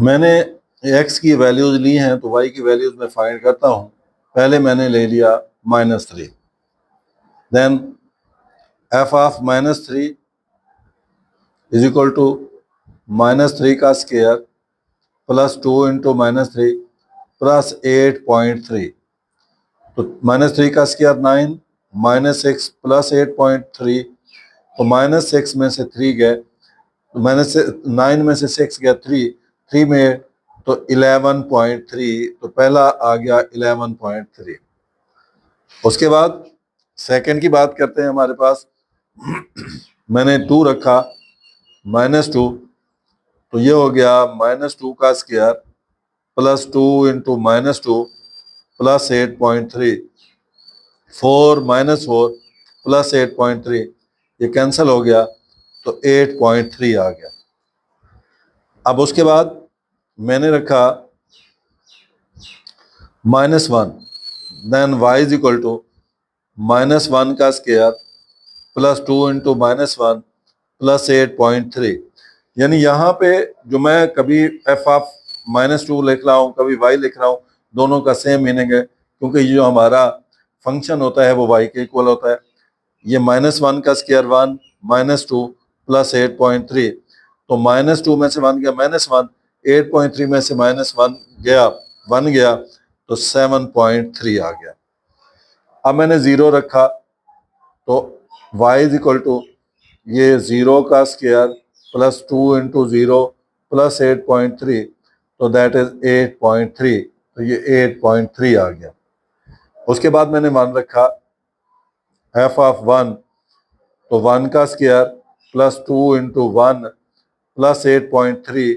मैंने x की values ली हैं तो y की वैल्यूज में फाइंड करता हूं। पहले मैंने ले लिया -3, then f of -3 is equal to -3 का स्क्वायर प्लस 2 इंटू -3 प्लस 8.3। तो -3 का स्क्वायर 9, -6 प्लस 8.3, तो -6 में से 3 गए, तो -9 में से 6 गया 3 में, तो 11.3, तो पहला आ गया 11.3। उसके बाद सेकंड की बात करते हैं। हमारे पास मैंने 2 रखा, -2, तो ये हो गया -2 का square plus 2 into -2 plus 8.3, 4 -4 plus 8.3, ये कैंसिल हो गया, तो 8.3 आ गया। अब उसके बाद मैंने रखा -1, then y is equal to -1 का स्क्वायर प्लस 2 इंटू -1 प्लस 8.3। यानी यहाँ पे जो मैं कभी f ऑफ -2 लिख रहा हूँ, कभी y लिख रहा हूँ, दोनों का सेम मीनिंग है, क्योंकि ये जो हमारा फंक्शन होता है वो y के इक्वल होता है। ये -1 का स्क्वायर 1, -2 प्लस 8.3, तो -2 में से 1 गया -1, 8.3 में से -1 गया 1 गया, तो 7.3 आ गया। अब मैंने 0 रखा, तो y इज इक्वल टू ये 0 का स्क्वायर प्लस 2 इंटू 0 प्लस 8.3, तो दैट इज 8.3, तो ये 8.3 आ गया। उसके बाद मैंने 1 रखा, f ऑफ 1, तो 1 का स्क्वायर प्लस 2 इंटू 1 प्लस 8.3,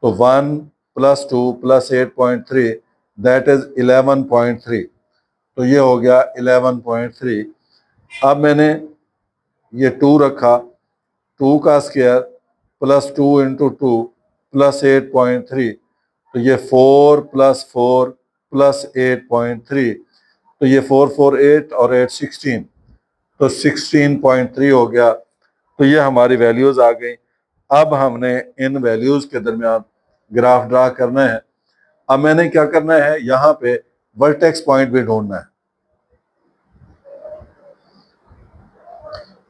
तो 1 प्लस 2 प्लस 8.3, दैट इज 11.3, तो ये हो गया 11.3। अब मैंने ये 2 रखा, 2 का स्क्वायर प्लस 2 इंटू 2 प्लस 8.3, तो ये 4 प्लस 4 प्लस 8.3, तो ये 4 4 8 और 8 16, तो 16.3 हो गया। तो ये हमारी वैल्यूज आ गई। अब हमने इन वैल्यूज के दरमियान ग्राफ ड्रा करना है। अब मैंने क्या करना है, यहाँ पे वर्टेक्स पॉइंट भी ढूंढना है।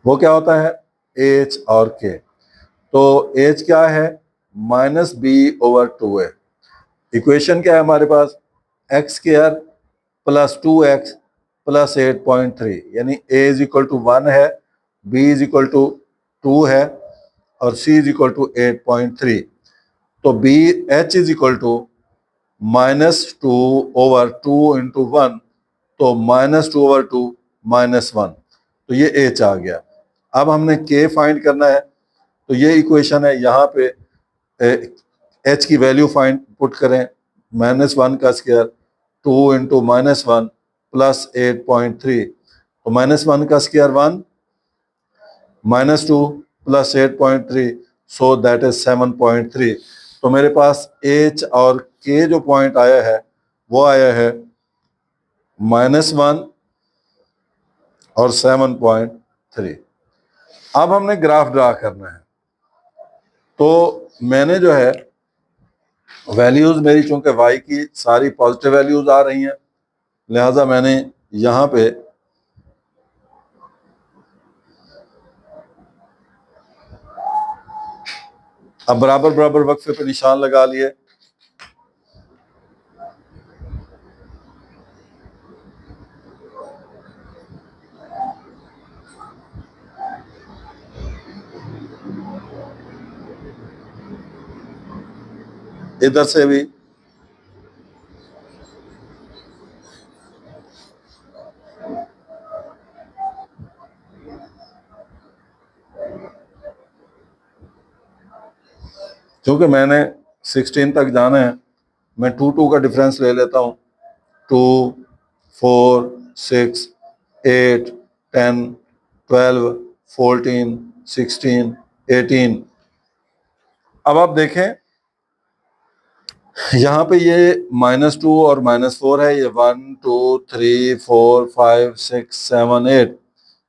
वो क्या होता है, h और k। तो h क्या है, -b/2 है। इक्वेशन क्या है हमारे पास, x square plus 2x plus 8.3, यानी a इज इक्वल टू 1 है, b इज इक्वल टू 2 है, और c इज इक्वल टू 8.3। तो b h is equal to -2/2 into 1, तो -2/2 -1, तो ये h आ गया। अब हमने k फाइंड करना है, तो ये इक्वेशन है। यहाँ पे h की वैल्यू फाइंड पुट करें, -1 का स्क्वायर 2 इंटू -1 प्लस 8.3, तो -1 का square 1, -2 plus 8.3, so that is 7.3। तो मेरे पास h और k जो पॉइंट आया है वो आया है -1 और 7.3। अब हमने ग्राफ ड्रा करना है। तो मैंने जो है वैल्यूज मेरी चूंकि y की सारी पॉजिटिव वैल्यूज आ रही हैं, लिहाजा मैंने यहाँ पे अब बराबर बराबर वक्फे पे निशान लगा लिए। इधर से भी क्योंकि मैंने 16 तक जाना है, मैं 2 का डिफरेंस ले लेता हूँ। 2 4 6 8 10 12 14 16 18। अब आप देखें यहाँ पे ये -2 और -4 है, ये 1 2 3 4 5 6 7 8,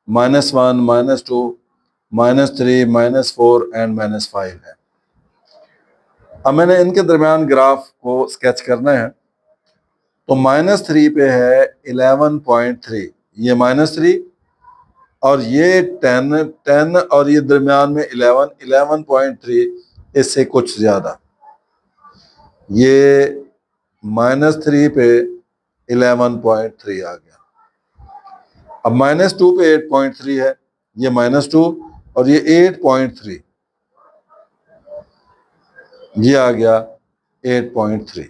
-1 -2 -3 -4 एंड -5 है। अब मैंने इनके दरमियान ग्राफ को स्केच करना है। तो -3 पे है 11.3, ये -3 और ये 10 और ये दरमियान में 11.3, इससे कुछ ज्यादा। ये -3 पे 11.3 आ गया। अब -2 पे 8.3 है, ये -2 और ये 8.3, ये आ गया 8.3।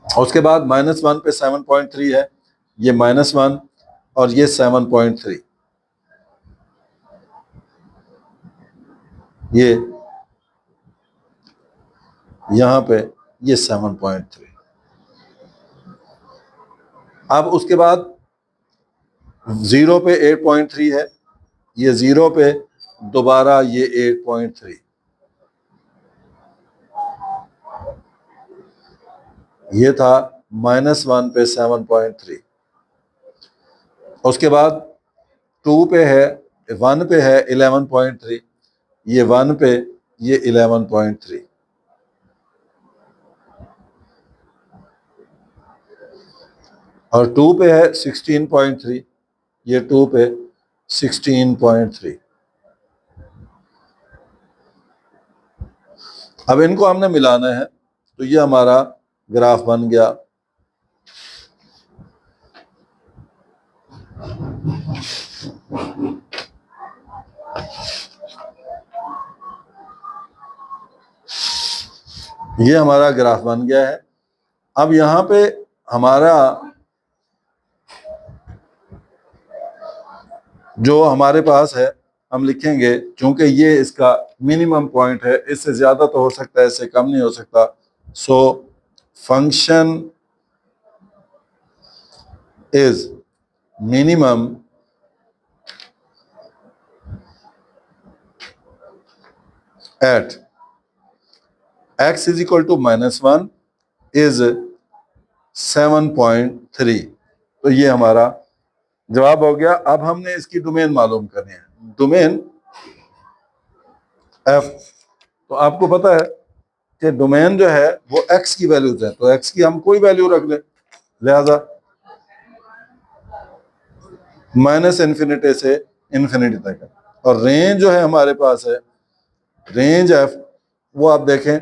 उसके बाद -1 पे 7.3 है, ये -1 और ये 7.3, ये यहां पे ये 7.3। अब उसके बाद 0 पे 8.3 है, ये 0 पे दोबारा ये 8.3, ये था -1 पे 7.3। उसके बाद 2 पे है 1 पे है 11.3, ये 1 पे ये 11.3, और 2 पे है 16.3, ये 2 पे 16.3। अब इनको हमने मिलाना है, तो ये हमारा ग्राफ बन गया। ये हमारा ग्राफ बन गया है। अब यहां पे हमारा जो हमारे पास है, हम लिखेंगे, चूंकि ये इसका मिनिमम पॉइंट है, इससे ज्यादा तो हो सकता है, इससे कम नहीं हो सकता। So function is minimum at x is equal to -1 is 7.3। तो ये हमारा जवाब हो गया। अब हमने इसकी डोमेन मालूम करनी है, डोमेन f। तो आपको पता है कि डोमेन जो है वो x की वैल्यूज है, तो x की हम कोई वैल्यू रख लें, लिहाजा -इन्फिनिटी से इन्फिनिटी तक है। और रेंज जो है हमारे पास है, रेंज f, वो आप देखें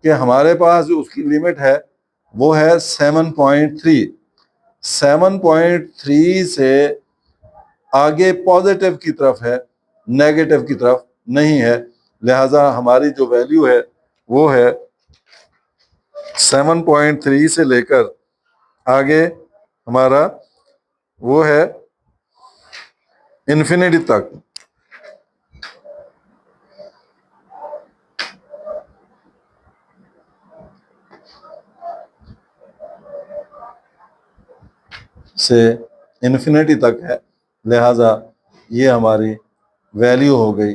कि हमारे पास जो उसकी लिमिट है वो है 7.3। 7.3 से आगे पॉजिटिव की तरफ है, नेगेटिव की तरफ नहीं है, लिहाजा हमारी जो वैल्यू है वो है 7.3 से लेकर आगे हमारा वो है इन्फिनिटी तक। से इन्फिनिटी तक है, लिहाजा ये हमारी वैल्यू हो गई